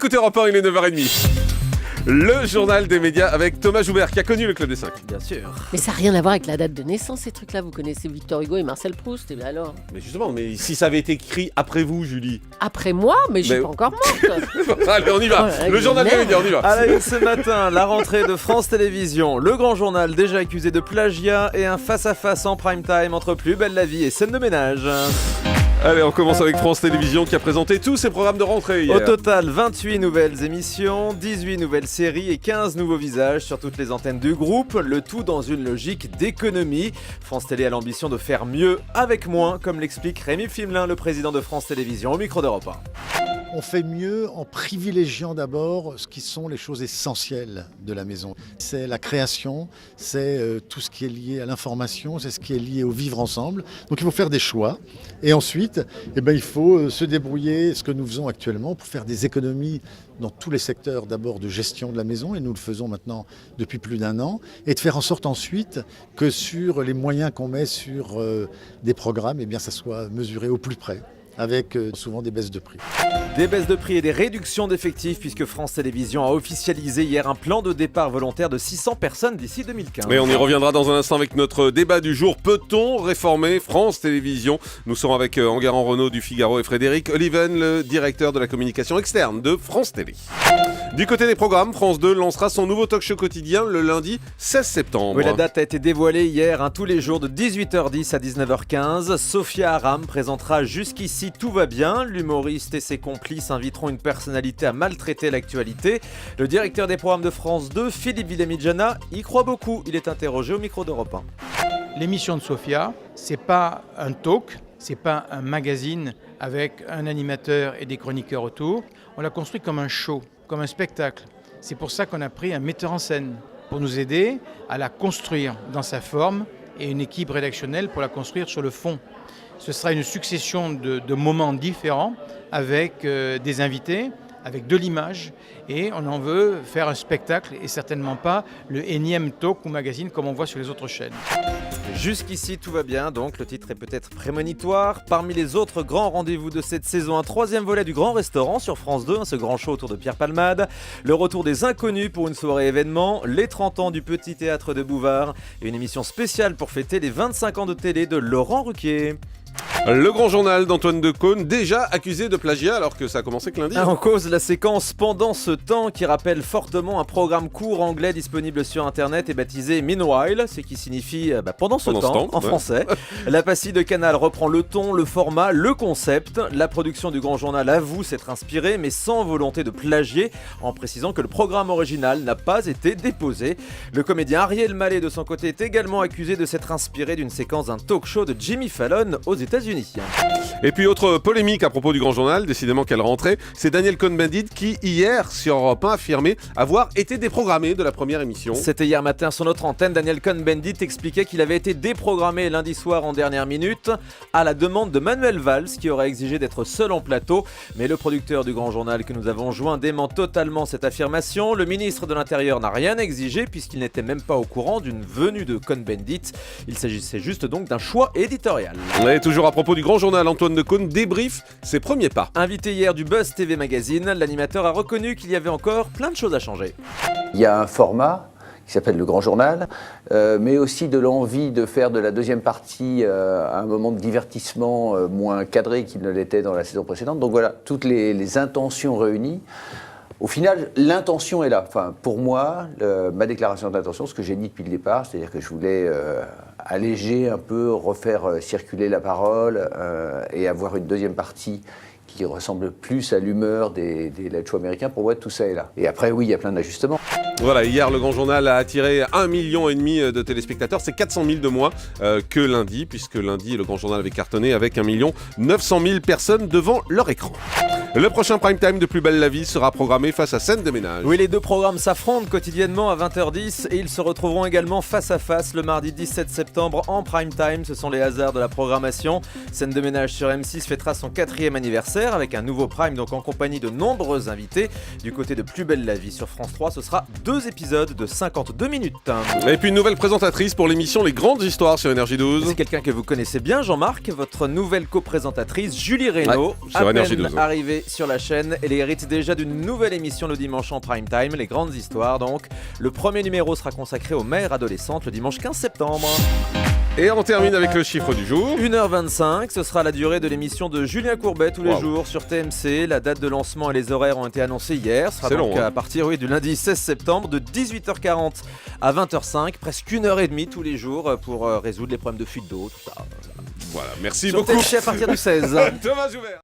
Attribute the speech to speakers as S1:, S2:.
S1: écoutez Europe 1, il est 9h30. Le journal des médias avec Thomas Joubert qui a connu le Club des 5.
S2: Bien sûr.
S3: Mais ça n'a rien à voir avec la date de naissance, ces trucs-là. Vous connaissez Victor Hugo et Marcel Proust, et bien alors?
S1: Mais justement, mais si ça avait été écrit après vous, Julie.
S3: Après moi, mais je suis pas encore morte.
S1: Allez, on y va.
S3: Oh,
S1: le journal des médias, on y va.
S2: À la une ce matin, la rentrée de France Télévisions. Le Grand Journal déjà accusé de plagiat et un face-à-face en prime time entre Plus belle la vie et Scène de ménage.
S1: Allez, on commence avec France Télévisions qui a présenté tous ses programmes de rentrée hier.
S2: Au total, 28 nouvelles émissions, 18 nouvelles séries et 15 nouveaux visages sur toutes les antennes du groupe, le tout dans une logique d'économie. France Télé a l'ambition de faire mieux avec moins, comme l'explique Rémi Fimelin, le président de France Télévisions, au micro d'Europe 1.
S4: On fait mieux en privilégiant d'abord ce qui sont les choses essentielles de la maison. C'est la création, c'est tout ce qui est lié à l'information, c'est ce qui est lié au vivre ensemble. Donc il faut faire des choix. Et ensuite, il faut se débrouiller, ce que nous faisons actuellement, pour faire des économies dans tous les secteurs d'abord de gestion de la maison, et nous le faisons maintenant depuis plus d'1 an, et de faire en sorte ensuite que sur les moyens qu'on met sur des programmes, ça soit mesuré au plus près, avec souvent des baisses de prix.
S2: Des baisses de prix et des réductions d'effectifs puisque France Télévisions a officialisé hier un plan de départ volontaire de 600 personnes d'ici 2015.
S1: Mais on y reviendra dans un instant avec notre débat du jour. Peut-on réformer France Télévisions? Nous serons avec Enguerrand Renaud du Figaro et Frédéric Oliven, le directeur de la communication externe de France Télé. Du côté des programmes, France 2 lancera son nouveau talk-show quotidien le lundi 16 septembre.
S2: Oui, la date a été dévoilée hier, tous les jours de 18h10 à 19h15. Sophia Aram présentera Jusqu'ici tout va bien. L'humoriste et ses complices inviteront une personnalité à maltraiter l'actualité. Le directeur des programmes de France 2, Philippe Villamidjana, y croit beaucoup. Il est interrogé au micro d'Europe 1.
S5: L'émission de Sophia, c'est pas un talk, c'est pas un magazine avec un animateur et des chroniqueurs autour. On l'a construit comme un show, comme un spectacle. C'est pour ça qu'on a pris un metteur en scène pour nous aider à la construire dans sa forme et une équipe rédactionnelle pour la construire sur le fond. Ce sera une succession de moments différents avec des invités, avec de l'image, et on en veut faire un spectacle et certainement pas le énième talk ou magazine comme on voit sur les autres chaînes.
S2: Jusqu'ici tout va bien, donc le titre est peut-être prémonitoire. Parmi les autres grands rendez-vous de cette saison, un 3e volet du Grand Restaurant sur France 2, ce grand show autour de Pierre Palmade, le retour des Inconnus pour une soirée événement, les 30 ans du Petit Théâtre de Bouvard et une émission spéciale pour fêter les 25 ans de télé de Laurent Ruquier.
S1: Le Grand Journal d'Antoine Decaune, déjà accusé de plagiat alors que ça a commencé que lundi.
S2: En cause, la séquence Pendant ce temps qui rappelle fortement un programme court anglais disponible sur internet et baptisé Meanwhile, ce qui signifie pendant ce temps en français. La pastille de Canal reprend le ton, le format, le concept. La production du Grand Journal avoue s'être inspirée mais sans volonté de plagier, en précisant que le programme original n'a pas été déposé. Le comédien Ariel Mallet de son côté est également accusé de s'être inspiré d'une séquence d'un talk show de Jimmy Fallon aux États-Unis.
S1: Et puis autre polémique à propos du Grand Journal, décidément qu'elle rentrait, c'est Daniel Cohn-Bendit qui hier sur Europe 1 affirmait avoir été déprogrammé de la première émission.
S2: C'était hier matin sur notre antenne. Daniel Cohn-Bendit expliquait qu'il avait été déprogrammé lundi soir en dernière minute à la demande de Manuel Valls qui aurait exigé d'être seul en plateau. Mais le producteur du Grand Journal que nous avons joint dément totalement cette affirmation. Le ministre de l'Intérieur n'a rien exigé puisqu'il n'était même pas au courant d'une venue de Cohn-Bendit. Il s'agissait juste donc d'un choix éditorial.
S1: Et toujours à propos du Grand Journal, Antoine Decaune débrief ses premiers pas.
S2: Invité hier du Buzz TV Magazine, l'animateur a reconnu qu'il y avait encore plein de choses à changer.
S6: Il y a un format qui s'appelle le Grand Journal, mais aussi de l'envie de faire de la deuxième partie un moment de divertissement moins cadré qu'il ne l'était dans la saison précédente. Donc voilà, toutes les intentions réunies. Au final, l'intention est là. Enfin, pour moi, ma déclaration d'intention, ce que j'ai dit depuis le départ, c'est-à-dire que je voulais alléger un peu, refaire circuler la parole et avoir une deuxième partie qui ressemble plus à l'humeur des live shows américains. Pour moi, tout ça est là. Et après, oui, il y a plein d'ajustements.
S1: Voilà, hier, le Grand Journal a attiré 1,5 million de téléspectateurs. C'est 400 000 de moins que lundi, puisque lundi, le Grand Journal avait cartonné avec 1 900 000 personnes devant leur écran. Le prochain prime time de Plus belle la vie sera programmé face à Scène de ménage.
S2: Oui, les deux programmes s'affrontent quotidiennement à 20h10 et ils se retrouveront également face à face le mardi 17 septembre. septembre en prime time. Ce sont les hasards de la programmation. Scène de ménage sur M6 fêtera son 4e anniversaire avec un nouveau prime, donc en compagnie de nombreux invités. Du côté de Plus belle la vie sur France 3, ce sera 2 épisodes de 52 minutes.
S1: Et puis une nouvelle présentatrice pour l'émission Les Grandes Histoires sur Énergie 12.
S2: C'est quelqu'un que vous connaissez bien, Jean-Marc, votre nouvelle co-présentatrice Julie Reynaud,
S1: sur
S2: à
S1: Énergie
S2: peine
S1: 12.
S2: arrivée sur la chaîne. Elle hérite déjà d'une nouvelle émission le dimanche en prime time, Les Grandes Histoires. Donc, le premier numéro sera consacré aux mères adolescentes le dimanche 15 septembre.
S1: Et on termine avec le chiffre du jour.
S2: 1h25, ce sera la durée de l'émission de Julien Courbet tous les jours sur TMC. La date de lancement et les horaires ont été annoncés hier. Ce sera
S1: C'est
S2: donc
S1: long, hein.
S2: à partir du lundi 16 septembre de 18h40 à 20h05, presque 1h30 tous les jours pour résoudre les problèmes de fuite d'eau, tout ça.
S1: Voilà, merci
S2: Sur
S1: beaucoup.
S2: TMC à partir du 16.
S1: Thomas Joubert.